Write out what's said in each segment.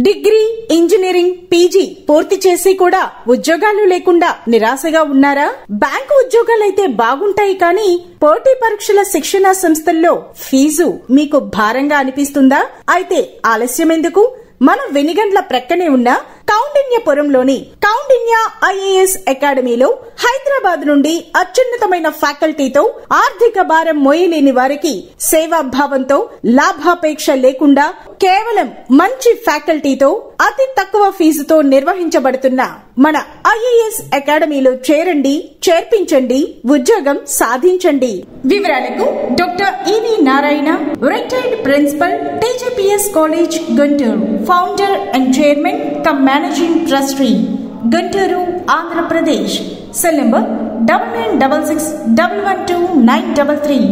Degree, engineering, PG పూర్తి చేసి కూడా ఉద్యోగాలు లేకుండా నిరాశగా ఉన్నారా? బ్యాంకు ఉద్యోగాలైతే బాగుంటాయి కానీ పోటీ పరీక్షల శిక్షణా సంస్థల్లో ఫీజు మీకు భారంగా అనిపిస్తుందా? అయితే ఆలస్యం ఎందుకు? మన వెనిగండ్ల ప్రక్కనే ఉన్న కౌండిన్యపురంలోని కౌండిన్య ఐఏఎస్ అకాడమీలో హైదరాబాద్ నుండి అత్యున్నతమైన ఫ్యాకల్టీతో ఆర్థిక భారం మోయలేని వారికి సేవాభావంతో లాభాపేక్ష లేకుండా కేవలం మంచి ఫ్యాకల్టీతో అతి తక్కువ ఫీజుతో నిర్వహించబడుతున్న మన ఐఏఎస్ అకాడమీలో చేరండి, చేర్పించండి, ఉద్యోగం సాధించండి. వివరాలకు doctor E V Narayana, retired principal, TGPS college, Guntur, founder and chairman cum managing trustee, Guntur, Andhra Pradesh. Cell number 9966112933.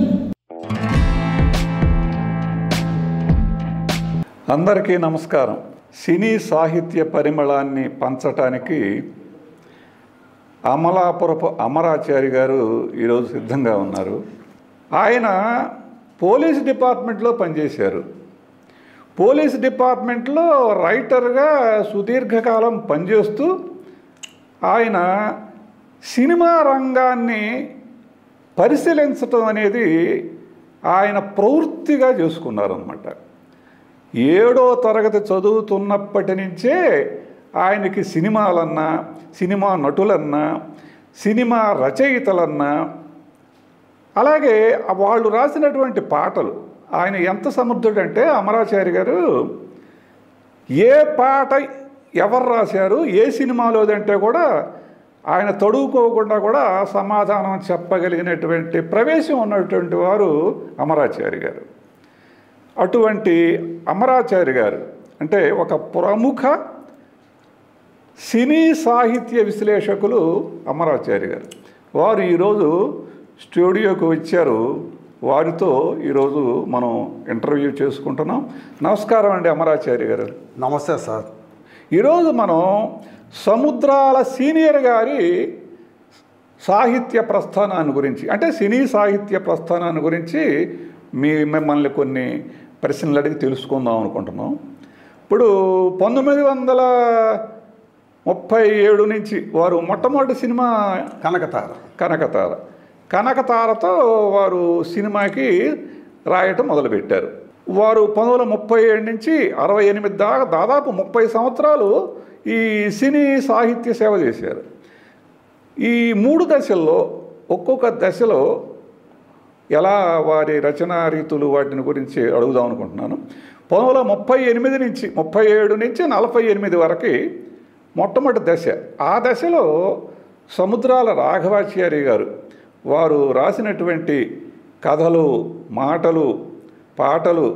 అందరికీ నమస్కారం. సినీ సాహిత్య పరిమళాన్ని పంచటానికి అమలాపురపు అమరాచారి గారు ఈరోజు సిద్ధంగా ఉన్నారు. ఆయన పోలీస్ డిపార్ట్మెంట్లో పనిచేశారు. పోలీస్ డిపార్ట్మెంట్లో రైటర్గా సుదీర్ఘకాలం పనిచేస్తూ ఆయన సినిమా రంగాన్ని పరిశీలించటం అనేది ఆయన ప్రవృత్తిగా చేసుకున్నారన్నమాట. 7వ తరగతి చదువుతున్నప్పటి నుంచే ఆయనకి సినిమాలన్నా, సినిమా నటులన్నా, సినిమా రచయితలన్నా, అలాగే వాళ్ళు రాసినటువంటి పాటలు, ఆయన ఎంత సమర్థుడంటే అమరాచారి గారు ఏ పాట ఎవరు రాశారు, ఏ సినిమాలోదంటే కూడా ఆయన తడువుకోకుండా కూడా సమాధానం చెప్పగలిగినటువంటి ప్రవేశం ఉన్నటువంటి వారు అమరాచారి గారు. అటువంటి అమరాచారి గారు అంటే ఒక ప్రముఖ సినీ సాహిత్య విశ్లేషకులు అమరాచారి గారు. వారు ఈరోజు స్టూడియోకి వచ్చారు. వారితో ఈరోజు మనం ఇంటర్వ్యూ చేసుకుంటున్నాం. నమస్కారం అండి అమరాచారి గారు. నమస్తే సార్. ఈరోజు మనం సముద్రాల సీనియర్ గారి సాహిత్య ప్రస్థానాన్ని గురించి, అంటే సినీ సాహిత్య ప్రస్థానాన్ని గురించి మిమ్మల్ని కొన్ని ప్రశ్నలు అడిగి తెలుసుకుందాం అనుకుంటున్నాం. ఇప్పుడు 1937 నుంచి వారు మొట్టమొదటి సినిమా కనకతారతో వారు సినిమాకి రాయటం మొదలుపెట్టారు. వారు 1937 నుంచి 68 దాకా దాదాపు 30 సంవత్సరాలు ఈ సినీ సాహిత్య సేవ చేశారు. ఈ 3 దశల్లో ఒక్కొక్క దశలో ఎలా వారి రచనా రీతులు వాటిని గురించి అడుగుదాం అనుకుంటున్నాను. 1937 నుంచి 48 వరకు మొట్టమొదటి దశ. ఆ దశలో సముద్రాల రాఘవాచారి గారు వారు రాసినటువంటి కథలు, మాటలు, పాటలు,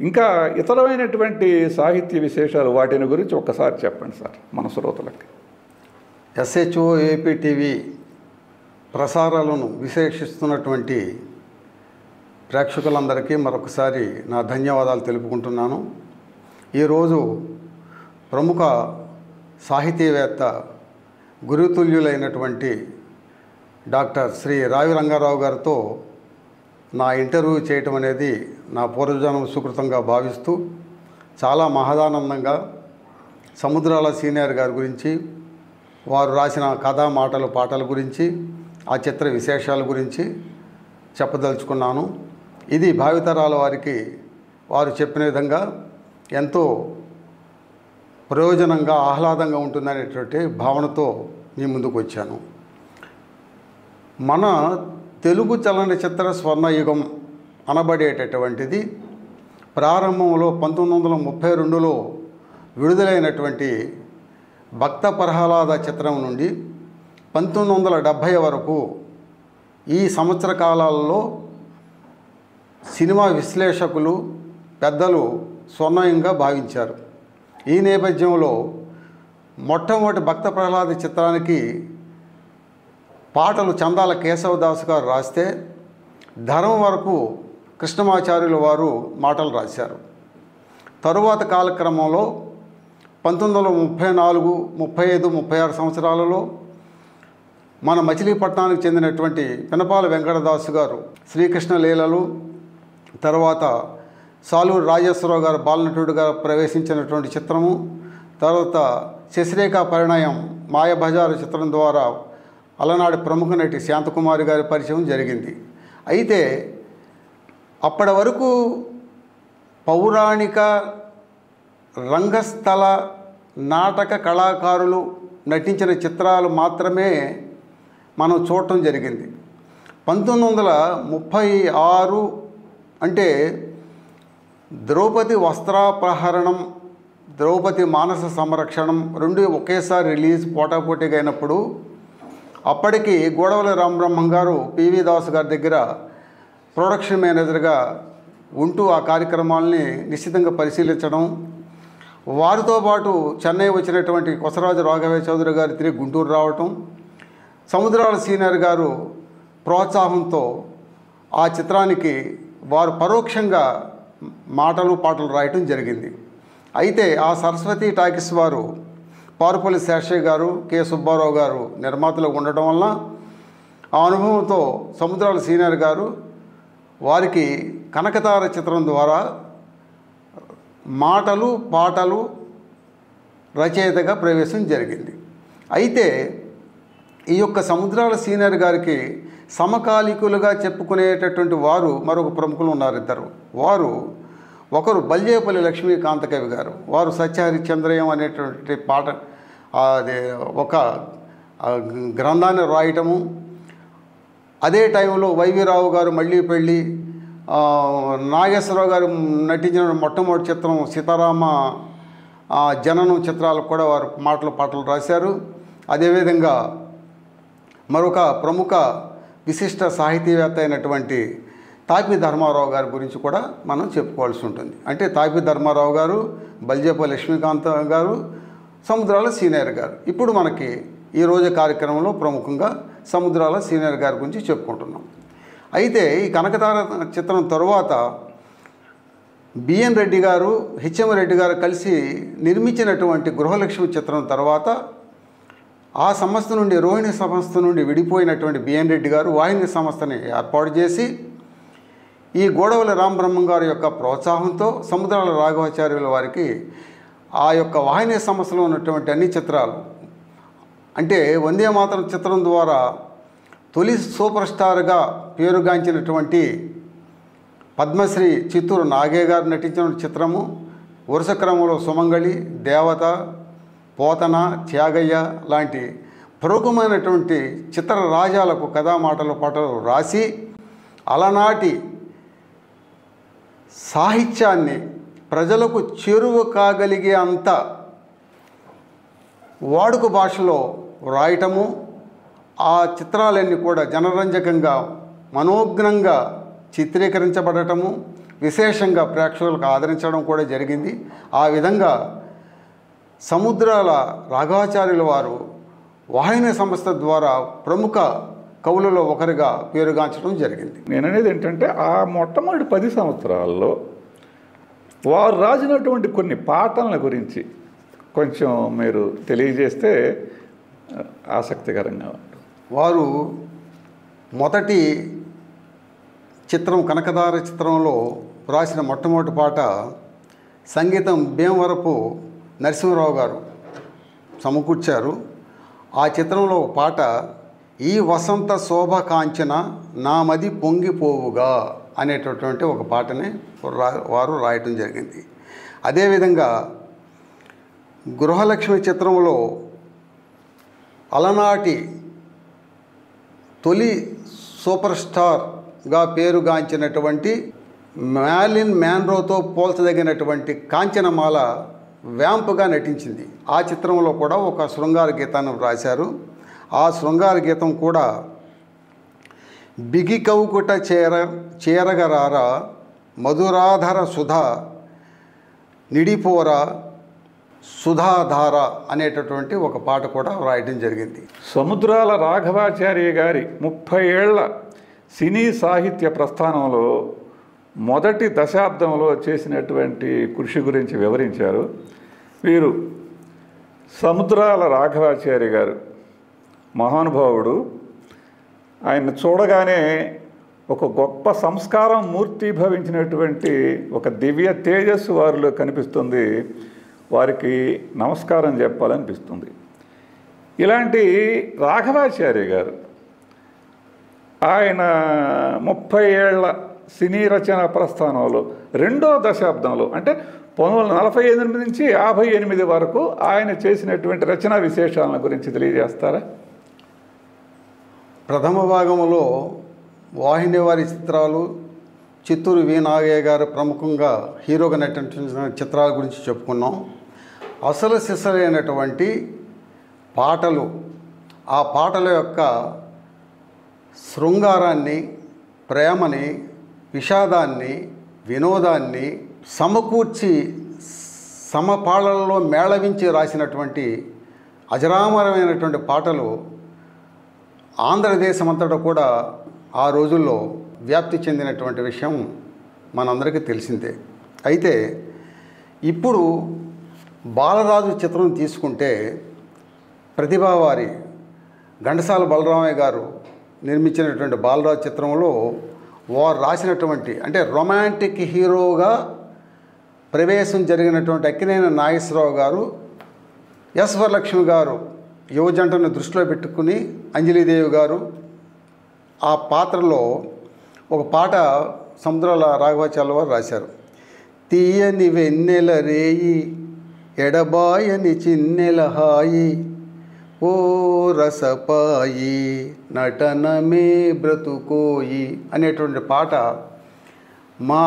ఇంకా ఇతరమైనటువంటి సాహిత్య విశేషాలు, వాటిని గురించి ఒక్కసారి చెప్పండి సార్ మన శ్రోతలకి. SHO AP టీవీ ప్రసారాలను విశ్లేషిస్తున్నటువంటి ప్రేక్షకులందరికీ మరొకసారి నా ధన్యవాదాలు తెలుపుకుంటున్నాను. ఈరోజు ప్రముఖ సాహితీవేత్త, గురుతుల్యులైనటువంటి డాక్టర్ శ్రీ రావి రంగారావు గారితో నా ఇంటర్వ్యూ చేయటం అనేది నా పూర్వజన్మ సుకృతంగా భావిస్తూ చాలా మహదానందంగా సముద్రాల సీనియర్ గారి గురించి, వారు రాసిన కథా, మాటలు, పాటల గురించి, ఆ చిత్ర విశేషాల గురించి చెప్పదలుచుకున్నాను. ఇది భావితరాల వారికి వారు చెప్పిన విధంగా ఎంతో ప్రయోజనంగా, ఆహ్లాదంగా ఉంటుందనేటువంటి భావనతో మీ ముందుకు వచ్చాను. మన తెలుగు చలనచిత్ర స్వర్ణయుగం అనబడేటటువంటిది ప్రారంభంలో 1932లో విడుదలైనటువంటి భక్త ప్రహ్లాద చిత్రం నుండి 1970 వరకు ఈ సంవత్సర కాలాల్లో సినిమా విశ్లేషకులు, పెద్దలు స్వర్ణయుగంగా భావించారు. ఈ నేపథ్యంలో మొట్టమొదటి భక్త ప్రహ్లాద చిత్రానికి పాటలు చందాల కేశవదాస్ గారు రాస్తే, ధర్మం వరకు కృష్ణమాచార్యుల వారు మాటలు రాశారు. తరువాత కాలక్రమంలో 1934, 35, 36 సంవత్సరాలలో మన మచిలీపట్నానికి చెందినటువంటి పినపాల వెంకటదాసు గారు శ్రీకృష్ణ లీలలు, తర్వాత సాలూరు రాజేశ్వరరావు గారు బాలనటుడిగా ప్రవేశించినటువంటి చిత్రము. తర్వాత శశిరేఖ పరిణయం మాయబజారు చిత్రం ద్వారా అలనాటి ప్రముఖ నటి శాంతకుమారి గారి పరిచయం జరిగింది. అయితే అప్పటి వరకు పౌరాణిక రంగస్థల నాటక కళాకారులు నటించిన చిత్రాలు మాత్రమే మనం చూడటం జరిగింది. 1936 అంటే ద్రౌపది వస్త్రాపహరణం, ద్రౌపది మానస సంరక్షణం రెండు ఒకేసారి రిలీజ్ పోటాపోటీగా అయినప్పుడు అప్పటికి గోడవల్లి రామబ్రహ్మం గారు పివి దాస్ గారి దగ్గర ప్రొడక్షన్ మేనేజర్గా ఉంటూ ఆ కార్యక్రమాలని నిశ్చితంగా పరిశీలించడం, వారితో పాటు చెన్నై వచ్చినటువంటి కొసరాజు రాఘవయ్య చౌదరి గారు తిరిగి గుంటూరు రావటం, సముద్రాల సీనియర్ గారు ప్రోత్సాహంతో ఆ చిత్రానికి వారు పరోక్షంగా మాటలు పాటలు రాయటం జరిగింది. అయితే ఆ సరస్వతి టాకీస్ వారు పారుపల్లి శేషయ్య గారు, కె సుబ్బారావు గారు నిర్మాతలు ఉండటం వల్ల ఆ అనుభవంతో సముద్రాల సీనియర్ గారు వారికి కనకతార చిత్రం ద్వారా మాటలు పాటలు రచయితగా ప్రవేశం జరిగింది. అయితే ఈ యొక్క సముద్రాల సీనియర్ గారికి సమకాలీకులుగా చెప్పుకునేటటువంటి వారు మరొక ప్రముఖులు ఉన్నారు, ఇద్దరు. వారు ఒకరు బల్యేపల్లి లక్ష్మీకాంత కవి గారు. వారు సత్యహరిశ్చంద్రయం అనేటువంటి పాట అది ఒక గ్రంథాన్ని రాయటము, అదే టైంలో వైవీరావు గారు మళ్ళీ పెళ్ళి, నాగేశ్వరరావు గారు నటించిన మొట్టమొదటి చిత్రం సీతారామ జననం చిత్రాలకు కూడా వారు మాటలు పాటలు రాశారు. అదేవిధంగా మరొక ప్రముఖ విశిష్ట సాహితీవేత్త అయినటువంటి తాపి ధర్మారావు గారి గురించి కూడా మనం చెప్పుకోవాల్సి ఉంటుంది. అంటే తాపి ధర్మారావు గారు, బల్జేపల్లి లక్ష్మీకాంత గారు, సముద్రాల సీనియర్ గారు. ఇప్పుడు మనకి ఈరోజు కార్యక్రమంలో ప్రముఖంగా సముద్రాల సీనియర్ గారి గురించి చెప్పుకుంటున్నాం. అయితే ఈ కనకతార చిత్రం తరువాత బిఎన్ రెడ్డి గారు, హెచ్ఎం రెడ్డి గారు కలిసి నిర్మించినటువంటి గృహలక్ష్మి చిత్రం తర్వాత ఆ సంస్థ నుండి, రోహిణి సంస్థ నుండి విడిపోయినటువంటి బిఎన్ రెడ్డి గారు వాహిని సంస్థని ఏర్పాటు చేసి ఈ గోడవల్లి రామబ్రహ్మం గారి యొక్క ప్రోత్సాహంతో సముద్రాల రాఘవాచార్యుల వారికి ఆ యొక్క వాహిని సంస్థలో ఉన్నటువంటి అన్ని చిత్రాలు, అంటే వందే మాతరం చిత్రం ద్వారా తొలి సూపర్ స్టార్గా పేరుగాంచినటువంటి పద్మశ్రీ చిత్తూరు నాగయ్య గారు నటించిన చిత్రము, వరుస క్రమంలో సుమంగళి, దేవత, పోతన, త్యాగయ్య లాంటి ప్రముఖమైనటువంటి చిత్ర రాజాలకు కథా మాటలు పాటలు రాసి అలనాటి సాహిత్యాన్ని ప్రజలకు చేరువ కాగలిగే అంత వాడుక భాషలో రాయటము, ఆ చిత్రాలన్నీ కూడా జనరంజకంగా మనోజ్ఞంగా చిత్రీకరించబడటము, విశేషంగా ప్రేక్షకులకు ఆదరించడం కూడా జరిగింది. ఆ విధంగా సముద్రాల రాఘవాచార్యుల వారు వాహిని సంస్థ ద్వారా ప్రముఖ కవులలో ఒకరిగా పేరుగాంచడం జరిగింది. నేను అనేది ఏంటంటే ఆ మొట్టమొదటి 10 సంవత్సరాల్లో వారు రాసినటువంటి కొన్ని పాటల గురించి కొంచెం మీరు తెలియజేస్తే ఆసక్తికరంగా ఉంటుంది. వారు మొదటి చిత్రం కనకతార చిత్రంలో రాసిన మొట్టమొదటి పాట సంగీతం భీమవరపు నరసింహరావు గారు సమకూర్చారు. ఆ చిత్రంలో పాట ఈ వసంత శోభ కాంచన నామది పొంగిపోవుగా అనేటటువంటి ఒక పాటని వారు రాయటం జరిగింది. అదేవిధంగా గృహలక్ష్మి చిత్రంలో అలనాటి తొలి సూపర్ స్టార్గా పేరుగాంచినటువంటి మ్యారిలిన్ మ్యాన్రోతో పోల్చదగినటువంటి కాంచనమాల వ్యాంపుగా నటించింది. ఆ చిత్రంలో కూడా ఒక శృంగార గీతాన్ని రాశారు. ఆ శృంగార గీతం కూడా బిగి కౌకుట చేరగరారా మధురాధర సుధా నిడిపోరా సుధాధార అనేటటువంటి ఒక పాట కూడా రాయడం జరిగింది. సముద్రాల రాఘవాచార్య గారి 30 ఏళ్ల సినీ సాహిత్య ప్రస్థానంలో మొదటి దశాబ్దంలో చేసినటువంటి కృషి గురించి వివరించారు. వీరు సముద్రాల రాఘవాచార్య గారు మహానుభావుడు. ఆయన చూడగానే ఒక గొప్ప సంస్కారం మూర్తిభవించినటువంటి ఒక దివ్య తేజస్సు వారిలో కనిపిస్తుంది. వారికి నమస్కారం చెప్పాలనిపిస్తుంది. ఇలాంటి రాఘవాచార్య గారు ఆయన 30 ఏళ్ల సినీ రచన ప్రస్థానంలో 2వ దశాబ్దంలో అంటే 1948 నుంచి 58 వరకు ఆయన చేసినటువంటి రచనా విశేషాల గురించి తెలియజేస్తారా? ప్రథమ భాగంలో వాహిని వారి చిత్రాలు, చిత్తూరు వి నాగయ్య గారు ప్రముఖంగా హీరోగా నటించిన చిత్రాల గురించి చెప్పుకున్నాం. అసలు సిసలైనటువంటి పాటలు, ఆ పాటల యొక్క శృంగారాన్ని, ప్రేమని, విషాదాన్ని, వినోదాన్ని సమకూర్చి సమపాళల్లో మేళవించి రాసినటువంటి అజరామరమైనటువంటి పాటలు ఆంధ్రదేశం అంతటా కూడా ఆ రోజుల్లో వ్యాప్తి చెందినటువంటి విషయం మనందరికీ తెలిసిందే. అయితే ఇప్పుడు బాలరాజు చిత్రం తీసుకుంటే ప్రతిభావారి ఘంటసాల బలరామయ్య గారు నిర్మించినటువంటి బాలరాజు చిత్రంలో వారు రాసినటువంటి అంటే రొమాంటిక్ హీరోగా ప్రవేశం జరిగినటువంటి అక్కినేని నాగేశ్వరరావు గారు, ఎస్ వరలక్ష్మి గారు యువజంటను దృష్టిలో పెట్టుకుని అంజలీదేవి గారు ఆ పాత్రలో ఒక పాట సముద్రాల రాఘవాచార్యుల వారు రాశారు. తీయని వెన్నెల రేయి, ఎడబాయని చిన్నెల హాయి, ఓ రసపాయి నటనమే బ్రతుకోయి అనేటువంటి పాట మా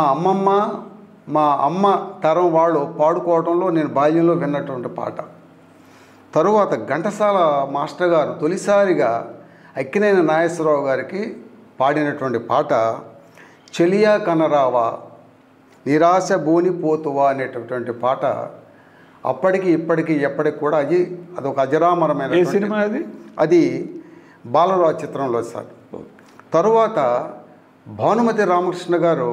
అమ్మ తరం వాళ్ళు పాడుకోవడంలో నేను బాల్యంలో విన్నటువంటి పాట. తరువాత ఘంటసాల మాస్టర్ గారు తొలిసారిగా అక్కినేని నాగేశ్వరరావు గారికి పాడినటువంటి పాట చెలియా కనరావా నిరాశ బోని పోతువా అనేటటువంటి పాట అప్పటికి ఇప్పటికి ఎప్పటికి కూడా అదొక అజరామరమైన సినిమా. అది బాలరాజు చిత్రంలో సార్. తరువాత భానుమతి రామకృష్ణ గారు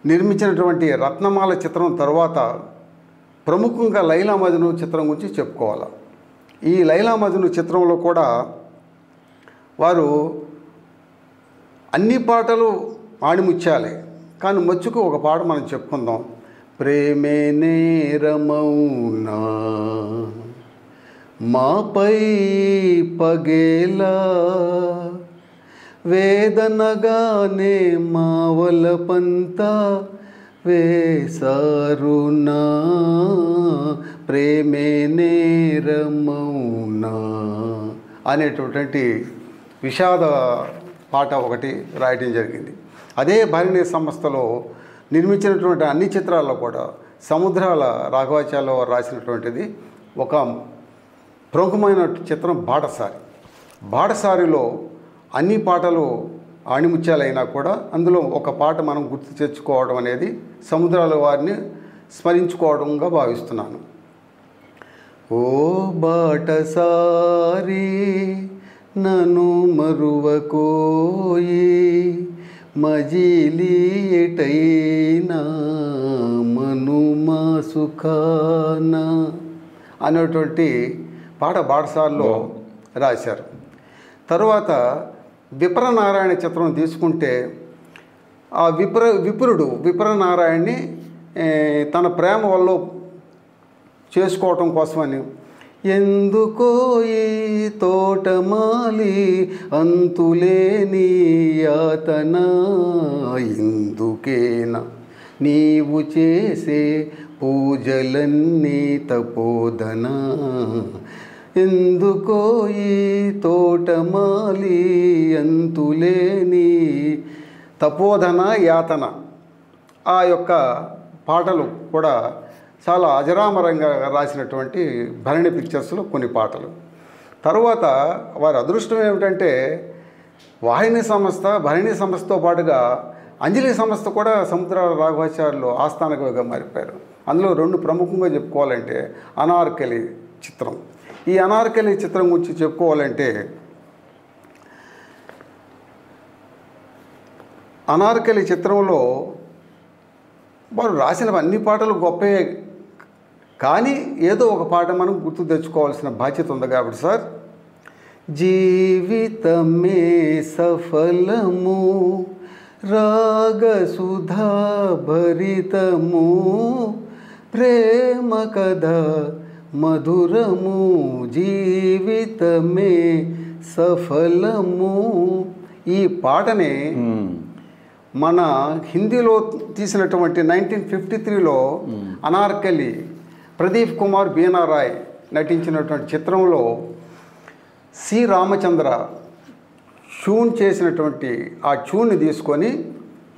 నిర్మించినటువంటి రత్నమాల చిత్రం తర్వాత ప్రముఖంగా లైలా మజ్ను చిత్రం గురించి చెప్పుకోవాలి. ఈ లైలా మజ్ను చిత్రంలో కూడా వారు అన్ని పాటలు ఆణిముత్యాలే, కానీ మచ్చుకు ఒక పాట మనం చెప్పుకుందాం. ప్రేమే నేరమౌనా మాపై పగేలా వేదనగానే మావల పంత వేసారునా ప్రేమే నేరమౌనా అనేటటువంటి విషాద పాట ఒకటి రాయటం జరిగింది. అదే భరణి సంస్థలో నిర్మించినటువంటి అన్ని చిత్రాల్లో కూడా సముద్రాల రాఘవాచార్యుల వారు రాసినటువంటిది ఒక ప్రముఖమైన చిత్రం బాటసారి. బాటసారిలో అన్ని పాటలు ఆణిముత్యాలైనా కూడా అందులో ఒక పాట మనం గుర్తు తెచ్చుకోవడం అనేది సముద్రాల వారిని స్మరించుకోవడంగా భావిస్తున్నాను. ఓ బాటసారి నన్ను మరువకోయి మజిలీ ఎటైనా మనుమా సుఖానా అనేటువంటి పాట బాటసారిలో రాశారు. తరువాత విప్రనారాయణ చిత్రం తీసుకుంటే ఆ విప్రుడు విప్రనారాయణని తన ప్రేమ వల్ల చేసుకోవటం కోసమని ఎందుకో ఈ తోటమాలి అంతులేని యాతన ఎందుకేనా నీవు చేసే పూజలన్నీ తపోదన ఎందుకో ఈ తోటమాలి అంతులేని తపోధన యాతన ఆ యొక్క పాటలు కూడా చాలా అజరామరంగా రాసినటువంటి భరణి పిక్చర్స్లో కొన్ని పాటలు. తరువాత వారి అదృష్టం ఏమిటంటే వాహిని సంస్థ భరణి సంస్థతో పాటుగా అంజలి సంస్థ కూడా సముద్రాల రాఘవాచార్యులు ఆస్థానకవిగా మారిపోయారు. అందులో రెండు ప్రముఖంగా చెప్పుకోవాలంటే అనార్కలి చిత్రం. ఈ అనార్కలి చిత్రం గురించి చెప్పుకోవాలంటే అనార్కలి చిత్రంలో వారు రాసిన అన్ని పాటలు గొప్పే, కానీ ఏదో ఒక పాట మనం గుర్తు తెచ్చుకోవాల్సిన బాధ్యత ఉంది కాబట్టి సార్ జీవితమే సఫలము రాగసుధా భరితము ప్రేమ కథ మధురము జీవితమే సఫలము. ఈ పాటని మన హిందీలో తీసినటువంటి 1953లో అనార్కలి ప్రదీప్ కుమార్ బీనా రాయ్ నటించినటువంటి చిత్రంలో సి రామచంద్ర ట్యూన్ చేసినటువంటి ఆ ట్యూన్ని తీసుకొని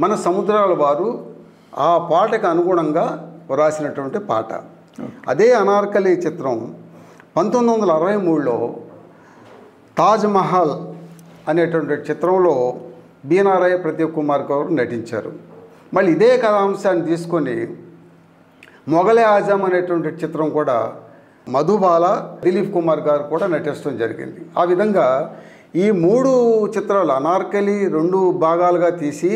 మన సముద్రాల వారు ఆ పాటకు అనుగుణంగా వ్రాసినటువంటి పాట. అదే అనార్కలి చిత్రం 1963లో తాజ్ మహల్ అనేటువంటి చిత్రంలో బీనా రాయ్ ప్రదీప్ కుమార్ గారు నటించారు. మళ్ళీ ఇదే కథాంశాన్ని తీసుకొని మొఘలే ఆజం అనేటువంటి చిత్రం కూడా మధుబాల దిలీప్ కుమార్ గారు కూడా నటించడం జరిగింది. ఆ విధంగా ఈ 3 చిత్రాలు అనార్కలి 2 భాగాలుగా తీసి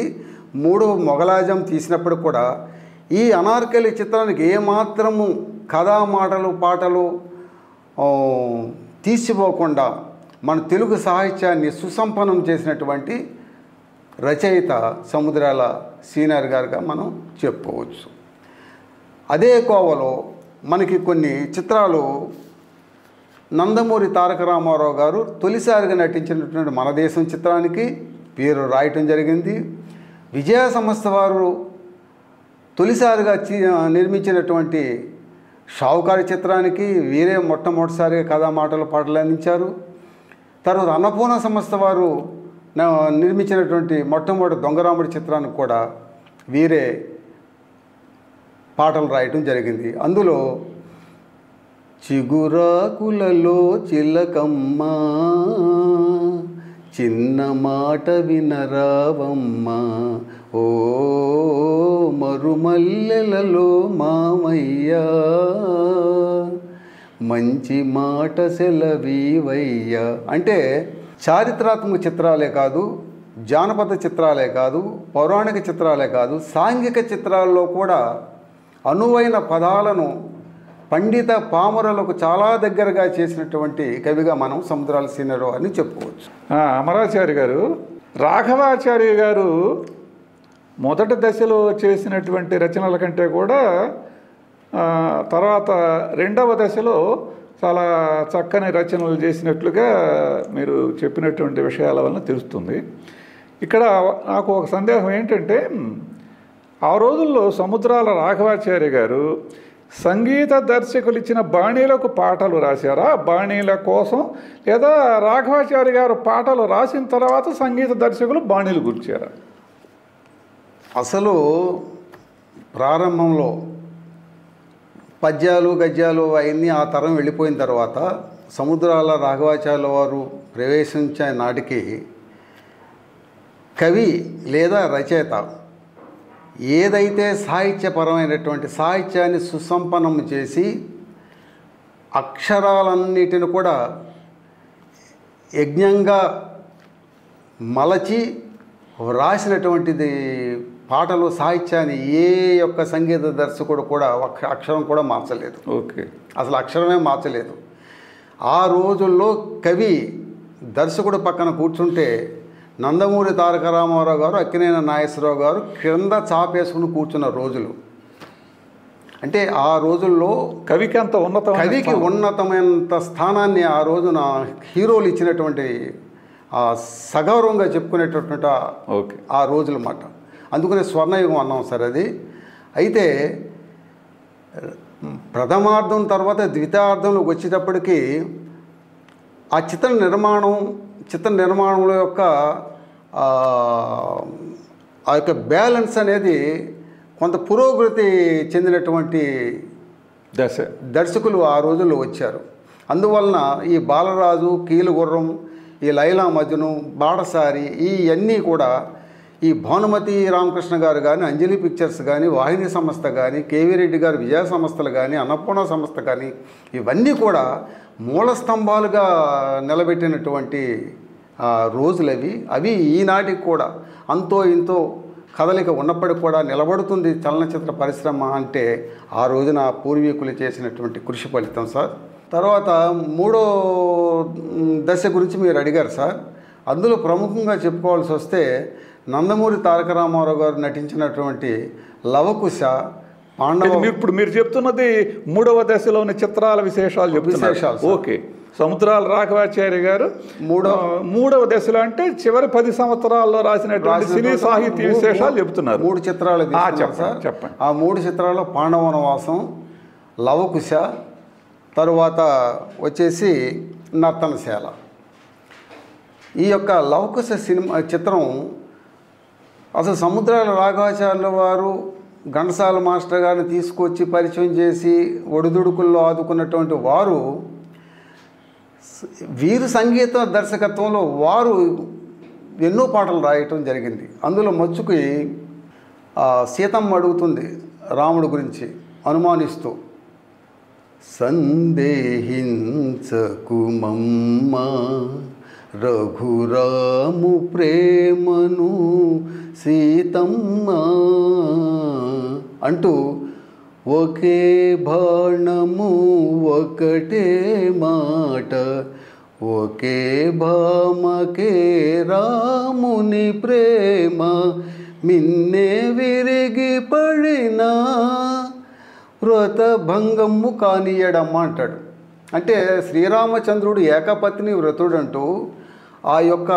3 మొఘలాజం తీసినప్పుడు కూడా ఈ అనార్కలి చిత్రానికి ఏమాత్రము కథా మాటలు పాటలు తీసిపోకుండా మన తెలుగు సాహిత్యాన్ని సుసంపన్నం చేసినటువంటి రచయిత సముద్రాల సీనియర్ గారుగా మనం చెప్పుకోవచ్చు. అదే కోవలో మనకి కొన్ని చిత్రాలు నందమూరి తారక రామారావు గారు తొలిసారిగా నటించినటువంటి మన దేశం చిత్రానికి పేరు రాయటం జరిగింది. విజయ సంస్థ వారు తొలిసారిగా నిర్మించినటువంటి షావుకారి చిత్రానికి వీరే మొట్టమొదటిసారిగా కథా మాటలు పాటలు అందించారు. తర్వాత అన్నపూర్ణ సంస్థ వారు నిర్మించినటువంటి మొట్టమొదటి దొంగరాముడి చిత్రానికి కూడా వీరే పాటలు రాయటం జరిగింది. అందులో చిగురాకులలో చిలకమ్మ చిన్న మాట వినరావమ్మ ఓ మరుమల్లెలలో మామయ్య మంచి మాట సెలవీవయ్య అంటే చారిత్రాత్మక చిత్రాలే కాదు, జానపద చిత్రాలే కాదు, పౌరాణిక చిత్రాలే కాదు, సాంఘిక చిత్రాల్లో కూడా అనువైన పదాలను పండిత పామరులకు చాలా దగ్గరగా చేసినటువంటి కవిగా మనం సముద్రాల సీనియర్ అని చెప్పుకోవచ్చు. అమరాచారి గారు, రాఘవాచార్య గారు మొదటి దశలో చేసినటువంటి రచనల కంటే కూడా తర్వాత రెండవ దశలో చాలా చక్కని రచనలు చేసినట్లుగా మీరు చెప్పినటువంటి విషయాల వలన తెలుస్తుంది. ఇక్కడ నాకు ఒక సందేహం ఏంటంటే, ఆ రోజుల్లో సముద్రాల రాఘవాచార్య గారు సంగీత దర్శకులు ఇచ్చిన బాణీలకు పాటలు రాశారా, బాణీల కోసం, లేదా రాఘవాచార్య గారు పాటలు రాసిన తర్వాత సంగీత దర్శకులు బాణీలు కూర్చారా? అసలు ప్రారంభంలో పద్యాలు గద్యాలు అవన్నీ ఆ తరం వెళ్ళిపోయిన తర్వాత సముద్రాల రాఘవాచార్యుల వారు ప్రవేశించే నాటికి కవి లేదా రచయిత ఏదైతే సాహిత్యపరమైనటువంటి సాహిత్యాన్ని సుసంపన్నం చేసి అక్షరాలన్నిటిని కూడా యజ్ఞంగా మలచి వ్రాసినటువంటిది పాటలు సాహిత్యాన్ని ఏ యొక్క సంగీత దర్శకుడు కూడా అక్షరం కూడా మార్చలేదు. ఓకే, అసలు అక్షరమే మార్చలేదు. ఆ రోజుల్లో కవి దర్శకుడు పక్కన కూర్చుంటే నందమూరి తారక రామారావు గారు, అక్కినేని నాగేశ్వరరావు గారు క్రింద చాపేసుకుని కూర్చున్న రోజులు. అంటే ఆ రోజుల్లో కవికి ఉన్నతమైన స్థానాన్ని ఆ రోజున హీరోలు ఇచ్చినటువంటి సగౌరవంగా చెప్పుకునేటటువంటి ఆ రోజుల మాట. అందుకనే స్వర్ణయుగం అన్నాం సార్ అది. అయితే ప్రథమార్థం తర్వాత ద్వితీయార్థంలోకి వచ్చేటప్పటికి ఆ చిత్ర నిర్మాణంలో యొక్క ఆ యొక్క బ్యాలెన్స్ అనేది కొంత పురోగతి చెందినటువంటి దర్శకులు ఆ రోజుల్లో వచ్చారు. అందువలన ఈ బాలరాజు, కీలుగుర్రం, ఈ లైలా మజ్ను, బాటసారి ఇవన్నీ కూడా ఈ భానుమతి రామకృష్ణ గారు కానీ, అంజలి పిక్చర్స్ కానీ, వాహిని సంస్థ కానీ, కేవీ రెడ్డి గారు విజయ సంస్థలు కానీ, అన్నపూర్ణ సంస్థ కానీ ఇవన్నీ కూడా మూల స్తంభాలుగా నిలబెట్టినటువంటి రోజులవి. అవి ఈనాటికి కూడా అంతో ఇంతో కదలిక ఉన్నప్పటికి కూడా నిలబడుతుంది చలనచిత్ర పరిశ్రమ అంటే ఆ రోజున పూర్వీకులు చేసినటువంటి కృషి ఫలితం సార్. తర్వాత మూడో దశ గురించి మీరు అడిగారు సార్. అందులో ప్రముఖంగా చెప్పుకోవాల్సి వస్తే నందమూరి తారక రామారావు గారు నటించినటువంటి లవకుశ, పాండవ. ఇప్పుడు మీరు చెప్తున్నది మూడవ దశలోని చిత్రాల విశేషాలు చెప్తున్నారు. ఓకే. సముద్రాల రాఘవాచార్య గారు మూడవ దశలో అంటే చివరి 10 సంవత్సరాల్లో రాసినటువంటి సినీ సాహిత్య విశేషాలు చెప్తున్నారు. 3 చిత్రాలు చెప్పండి. ఆ 3 చిత్రాల్లో పాండవనవాసం, లవకుశ, తరువాత వచ్చేసి నర్తనశాల. ఈ యొక్క లవకుశ చిత్రం అసలు సముద్రాల రాఘవాచార్యుల వారు ఘంటసాల మాస్టర్ గారిని తీసుకొచ్చి పరిచయం చేసి ఒడిదుడుకుల్లో ఆదుకున్నటువంటి వారు వీరు సంగీత దర్శకత్వంలో వారు ఎన్నో పాటలు రాయటం జరిగింది. అందులో మచ్చుకి సీతమ్మ అడుగుతుంది రాముడి గురించి అనుమానిస్తూ, సందేహించకుమమ్మ రఘురాము ప్రేమను సీతమ్మ అంటూ ఒకే బాణము ఒకటే మాట, ఒకే భామకే రాముని ప్రేమ మిన్నే విరిగి పడినా వ్రతభంగము కానియడమ్మ అంటాడు. అంటే శ్రీరామచంద్రుడు ఏకపత్ని వ్రతుడంటూ ఆ యొక్క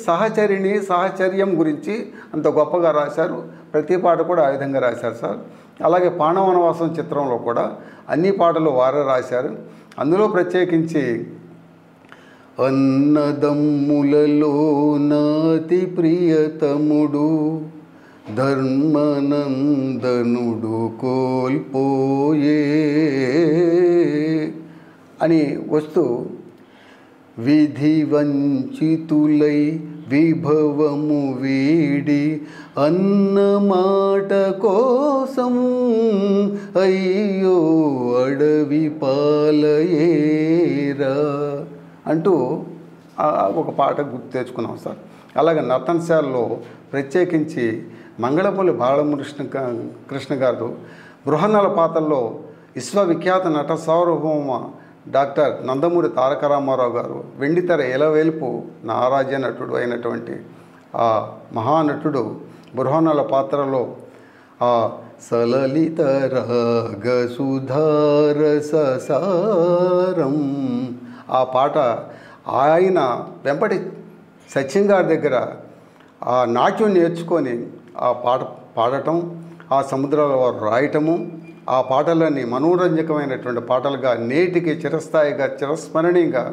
సహచరిని సహచర్యం గురించి అంత గొప్పగా రాశారు. ప్రతి పాట కూడా ఆ విధంగా రాశారు సార్. అలాగే పాండవనవాసం చిత్రంలో కూడా అన్ని పాటలు వారే రాశారు. అందులో ప్రత్యేకించి అన్నదమ్ములలో నాతి ప్రియతముడు ధర్మనందనుడు కోల్పోయే అని వస్తూ, విధి వంచితులై విభవము వీడి అన్నమాట కోసం అయ్యో అడవి పాలయేరా అంటూ ఒక పాట గుర్తు తెచ్చుకున్నాం సార్. అలాగే నర్తనశాలలో ప్రత్యేకించి మంగళపల్లి బాలకృష్ణ గారు బృహన్నల పాత్రలో విశ్వవిఖ్యాత నట సార్వభౌమ డాక్టర్ నందమూరి తారక రామారావు గారు వెండితెర ఎలవేల్పు నారాజ్య నటుడు అయినటువంటి ఆ మహానటుడు బృహన్నల పాత్రలో ఆ సలలిత రాగ సుధారసారం ఆ పాట ఆయన వెంపటి సత్యం గారి దగ్గర ఆ నాట్యం నేర్చుకొని ఆ పాట పాడటం, ఆ సముద్రాల వారు రాయటము, ఆ పాటలన్నీ మనోరంజకమైనటువంటి పాటలుగా నేటికి చిరస్థాయిగా చిరస్మరణీయంగా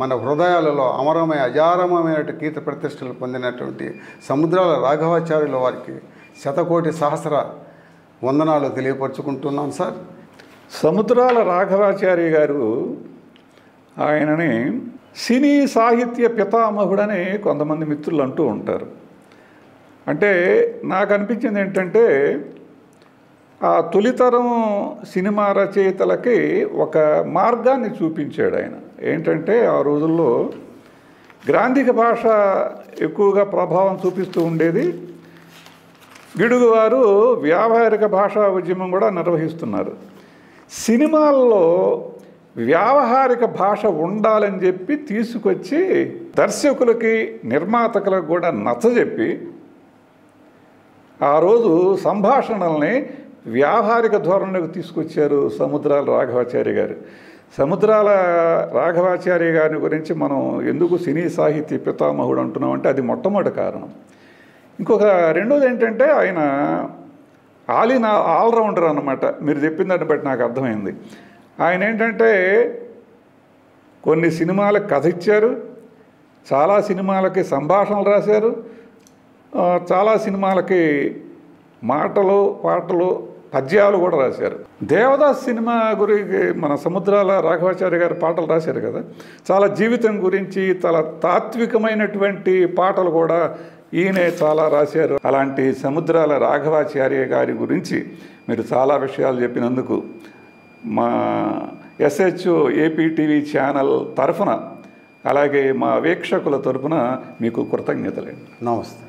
మన హృదయాలలో అమరమైన అజారమైన కీర్తి ప్రతిష్టలు పొందినటువంటి సముద్రాల రాఘవాచార్యుల వారికి శతకోటి సహస్ర వందనాలు తెలియపరుచుకుంటున్నాం సార్. సముద్రాల రాఘవాచార్య గారు ఆయనని సినీ సాహిత్య పితామహుడని కొంతమంది మిత్రులు అంటూ ఉంటారు. అంటే నాకు అనిపించింది ఏంటంటే ఆ తొలితరం సినిమా రచయితలకి ఒక మార్గాన్ని చూపించాడు ఆయన. ఏంటంటే ఆ రోజుల్లో గ్రాంధిక భాష ఎక్కువగా ప్రభావం చూపిస్తూ ఉండేది. గిడుగువారు వ్యావహారిక భాషా ఉద్యమం కూడా నిర్వహిస్తున్నారు. సినిమాల్లో వ్యావహారిక భాష ఉండాలని చెప్పి తీసుకొచ్చి దర్శకులకి నిర్మాతకులకు కూడా నచ్చజెప్పి ఆ రోజు సంభాషణల్ని వ్యావహారిక ధోరణిలోకి తీసుకొచ్చారు సముద్రాల రాఘవాచార్య గారు. సముద్రాల రాఘవాచార్య గారి గురించి మనం ఎందుకు సినీ సాహిత్య పితామహుడు అంటున్నామంటే అది మొట్టమొదటి కారణం. ఇంకొక రెండోది ఏంటంటే ఆయన ఆల్రౌండర్ అన్నమాట. మీరు చెప్పిన దాన్ని బట్టి నాకు అర్థమైంది. ఆయన ఏంటంటే కొన్ని సినిమాలకు కథ ఇచ్చారు, చాలా సినిమాలకి సంభాషణలు రాశారు, చాలా సినిమాలకి మాటలు పాటలు పద్యాలు కూడా రాశారు. దేవదాస్ సినిమా గురించి మన సముద్రాల రాఘవాచార్య గారు పాటలు రాశారు కదా, చాలా జీవితం గురించి చాలా తాత్వికమైనటువంటి పాటలు కూడా ఈయనే చాలా రాశారు. అలాంటి సముద్రాల రాఘవాచార్య గారి గురించి మీరు చాలా విషయాలు చెప్పినందుకు మా ఎస్హెచ్ ఏపీ టీవీ ఛానల్ తరఫున అలాగే మా వీక్షకుల తరఫున మీకు కృతజ్ఞతలండి. నమస్తే.